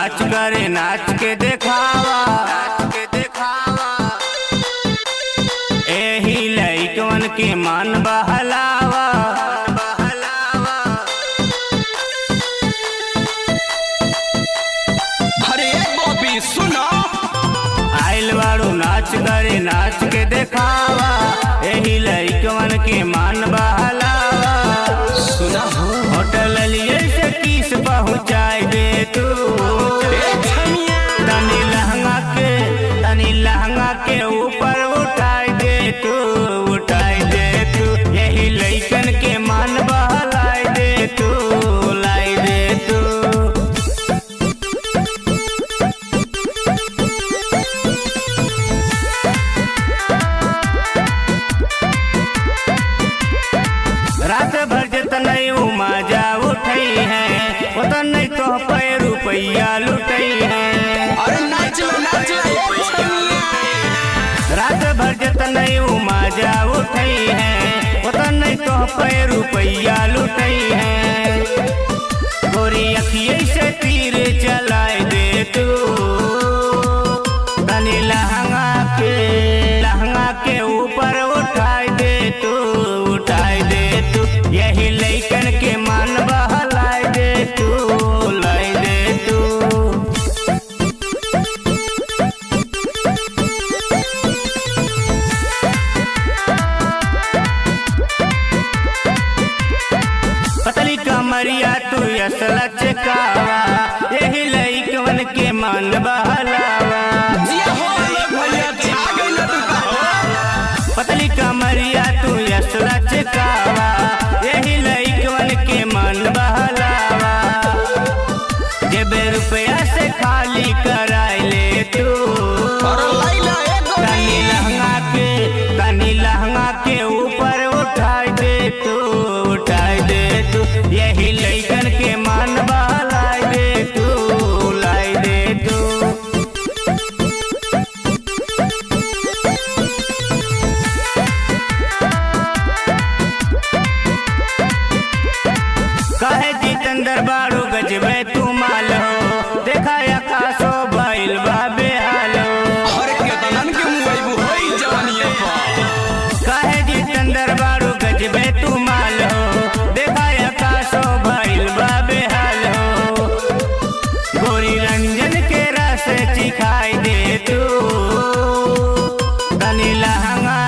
नाच करे नाच के देखावा, एही लइकवन के मन बहलावा। अरे बॉबी सुनो, आइल बाड़ू नाच करे नाच के देखावा, एही लइकवन के मन बहलावा। सुना होटल लिए से किस पहुँचाई दे तू, तनी लहंगा के ऊपर उठाई दे तू, उठाई दे तू। यही लइकन के मन बहलाई दे तू, लाई दे तू। रात भर जतनई मजा उठई है, उतनई तो पे रुपया लुटई है। अरे नाच नाच रात भर जतनई मजा उठई है, उतनई तो पे रुपया लुटई है। गोरी अखिए से तीर चलाई दे तू, तनी लहंगा के ऊपर उठाई दे तू, उठाई दे तू। यही लइकन के मन बहलाई दे तू, लाई दे तू। पतली कमरिया तू असला चकावा, यही लइकवन के मन बहलावा। पतली कमरिया तू असला चकावा, यही लइकवन के मन बहलावा। जब रुपया से खाली कराई ले तू, तनी लहंगा के ऊपर उठाई दे तू, उठाई दे तू। यही लइकन के मन बहलाई दे तू, लाई दे तू। कहे जितेंद्र बाड़ू गजबे तू माल हो, देखा आकाशो बैल बा बेहाल हो। कहे जितेंद्र बाड़ू गजबे तू माल हो, देखा आकाशो बैल बा बेहाल हो। गोरी रंजन के रस चिखाई दे तू, तनी लहंगा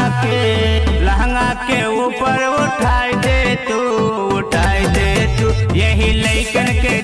के ऊपर उठाई दे तू, उठाई दे तू। यही लइकन के